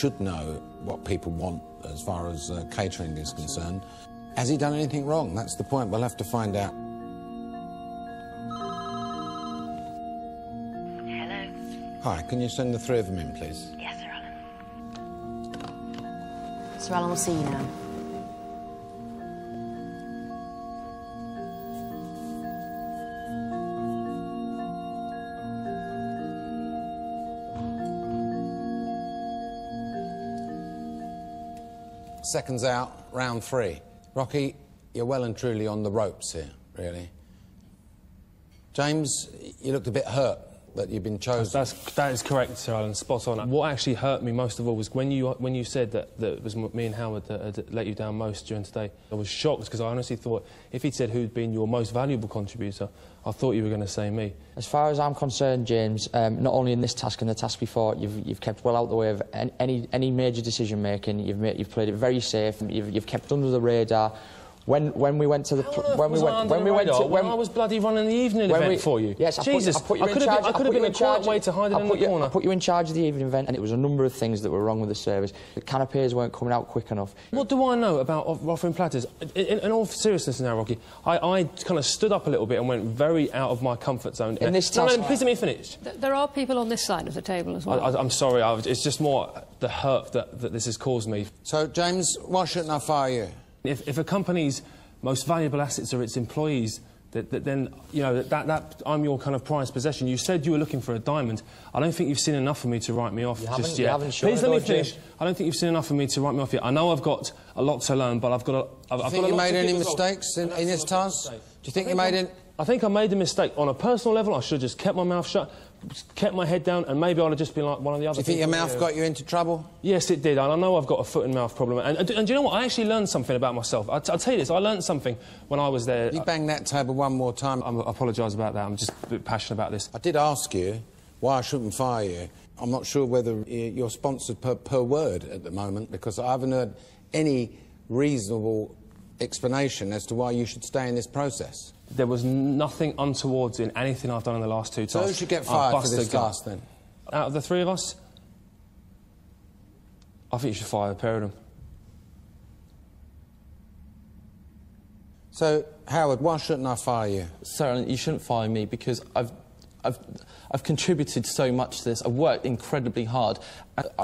should know what people want as far as catering is concerned. Has he done anything wrong? That's the point. We'll have to find out. Hello. Hi, can you send the three of them in, please? Yes, Sir Alan. Sir Alan will see you now. Seconds out, round 3. Rocky, you're well and truly on the ropes here, really. James, you looked a bit hurt that you've been chosen. That is correct, Sir Alan, spot on. What actually hurt me most of all was when you said that it was me and Howard that had let you down most during today. I was shocked because I honestly thought if he'd said who'd been your most valuable contributor, I thought you were going to say me. As far as I'm concerned, James, not only in this task and the task before, you've kept well out the way of any major decision making. You've played it very safe. You've kept under the radar. When we went to the when I was bloody running the evening event for you. Yes, Jesus, I could have been a quiet way to hide it in the corner. I put you in charge of the evening event, and it was a number of things that were wrong with the service. The canapes weren't coming out quick enough. What do I know about offering platters? In all seriousness now, Rocky, I kind of stood up a little bit and went very out of my comfort zone. In this task... No, please let me finish. There are people on this side of the table as well. I'm sorry, it's just more the hurt that this has caused me. So, James, why shouldn't I fire you? If a company's most valuable assets are its employees, then, you know, that I'm your kind of prized possession. You said you were looking for a diamond. I don't think you've seen enough of me to write me off just yet. Please let me finish. I don't think you've seen enough of me to write me off yet. I know I've got a lot to learn, but I've got a... Do you think you made any mistakes in this task? Do you think you made it? I think I made a mistake. On a personal level, I should have just kept my mouth shut, kept my head down, and maybe I'd have just been like one of the other people. Do you think your mouth got you into trouble? Yes, it did. And I know I've got a foot and mouth problem. And do you know what? I actually learned something about myself. I'll tell you this. I learned something when I was there. You bang that table one more time. I apologise about that. I'm just a bit passionate about this. I did ask you why I shouldn't fire you. I'm not sure whether you're sponsored per word at the moment, because I haven't heard any reasonable explanation as to why you should stay in this process. There was nothing untowards in anything I've done in the last 2 tasks. So who should get fired for this task, then? Out of the 3 of us, I think you should fire the pair of them. So, Howard, why shouldn't I fire you? Sir, you shouldn't fire me because I've contributed so much to this. I've worked incredibly hard.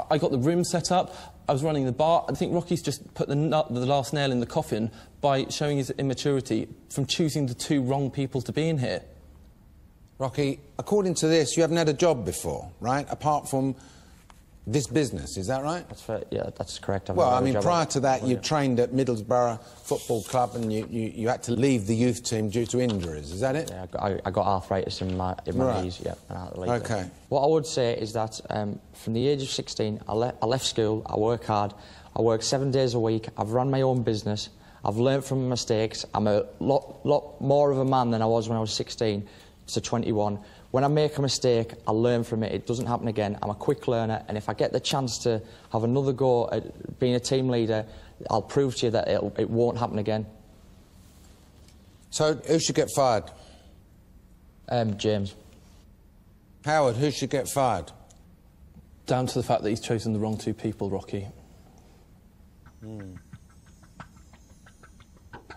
I got the room set up. I was running the bar. I think Rocky's just put the last nail in the coffin by showing his immaturity from choosing the 2 wrong people to be in here. Rocky, according to this, you haven't had a job before, right? Apart from this business, is that right? That's fair. Yeah, that's correct. Well, I mean, prior to that, you trained at Middlesbrough Football Club and you had to leave the youth team due to injuries, is that it? Yeah, I got arthritis in my knees, yeah, and I had to leave. OK. What I would say is that from the age of 16, I left school, I work hard, I work 7 days a week, I've run my own business, I've learnt from my mistakes, I'm a lot more of a man than I was when I was 16 to 21. When I make a mistake, I learn from it. It doesn't happen again. I'm a quick learner, and if I get the chance to have another go at being a team leader, I'll prove to you that it won't happen again. So, who should get fired? James. Howard, who should get fired? Down to the fact that he's chosen the wrong 2 people, Rocky.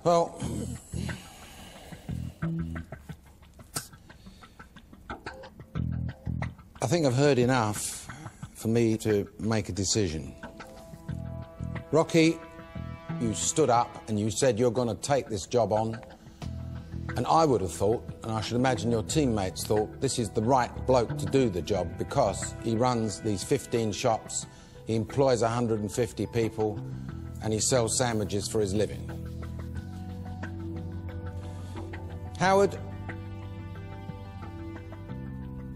Well... I think I've heard enough for me to make a decision. Rocky, you stood up and you said you're going to take this job on, and I would have thought, and I should imagine your teammates thought, this is the right bloke to do the job because he runs these 15 shops, he employs 150 people, and he sells sandwiches for his living. Howard,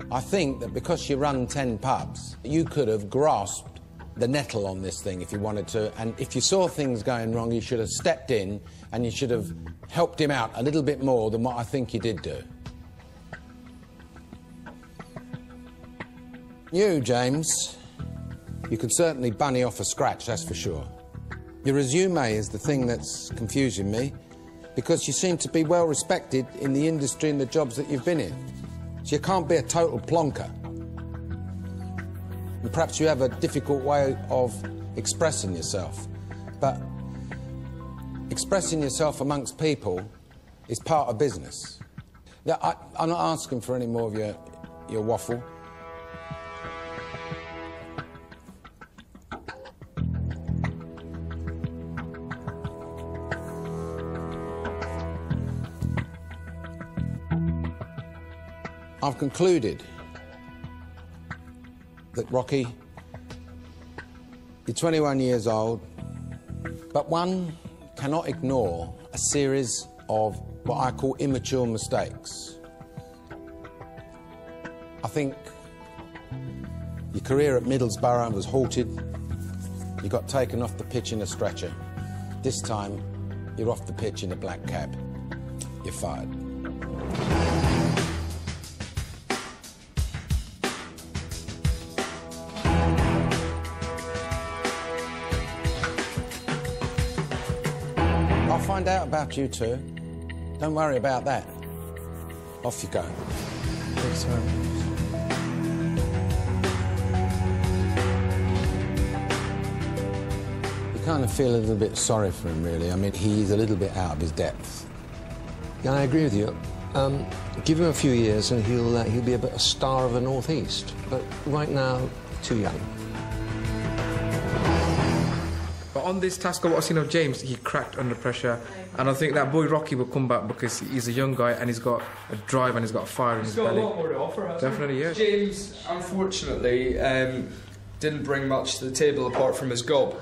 I think that because you run 10 pubs, you could have grasped the nettle on this thing if you wanted to, and if you saw things going wrong, you should have stepped in and you should have helped him out a little bit more than what I think you did do. You, James, you could certainly bunny off a scratch, that's for sure. Your resume is the thing that's confusing me, because you seem to be well respected in the industry and the jobs that you've been in. So you can't be a total plonker. And perhaps you have a difficult way of expressing yourself. But expressing yourself amongst people is part of business. I'm not asking for any more of your waffle. I've concluded that, Rocky, you're 21 years old, but one cannot ignore a series of what I call immature mistakes. I think your career at Middlesbrough was halted. You got taken off the pitch in a stretcher. This time, you're off the pitch in a black cab. You're fired. I'll find out about you two. Don't worry about that. Off you go. Thanks very much. You kind of feel a little bit sorry for him, really. I mean, he's a little bit out of his depth. Yeah, I agree with you. Give him a few years and he'll be a star of the North East. But right now, too young. But on this task of what I've seen of James, he cracked under pressure. And I think that boy Rocky will come back because he's a young guy and he's got a drive and he's got a fire in his belly. He's got a lot more to offer, hasn't he? Definitely, yeah. James, unfortunately, didn't bring much to the table apart from his gob.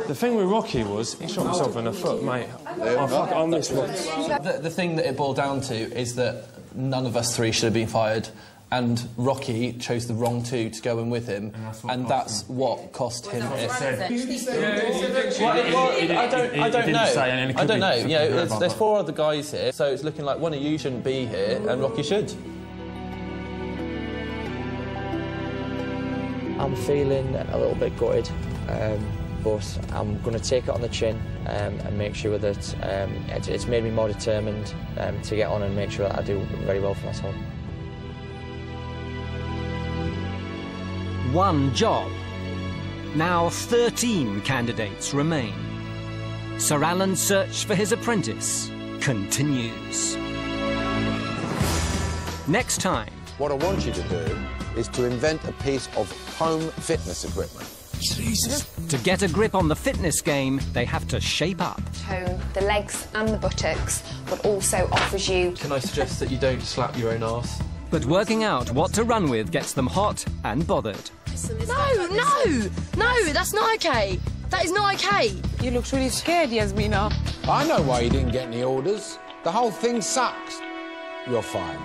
The thing with Rocky was, he shot himself in the foot, mate. I missed Rocky. The thing that it boiled down to is that none of us three should have been fired, and Rocky chose the wrong two to go in with him, and that's what cost him it. I don't know. You know, there's four other guys here, so it's looking like one of you shouldn't be here, and Rocky should. I'm feeling a little bit gutted, but I'm going to take it on the chin and make sure that it's made me more determined to get on and make sure that I do very well for myself. One job. Now 13 candidates remain. Sir Alan's search for his apprentice continues. Next time. What I want you to do is to invent a piece of home fitness equipment. Jesus. To get a grip on the fitness game, they have to shape up. Tone the legs and the buttocks, but also offers you... Can I suggest that you don't slap your own arse? But working out what to run with gets them hot and bothered. No, that's not okay. That is not okay. You look really scared, Yasmina. I know why you didn't get any orders. The whole thing sucks. You're fired.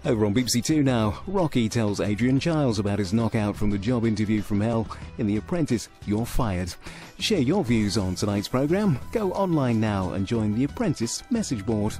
Over on BBC Two now, Rocky tells Adrian Giles about his knockout from the job interview from hell in The Apprentice, You're Fired. Share your views on tonight's programme. Go online now and join The Apprentice message board.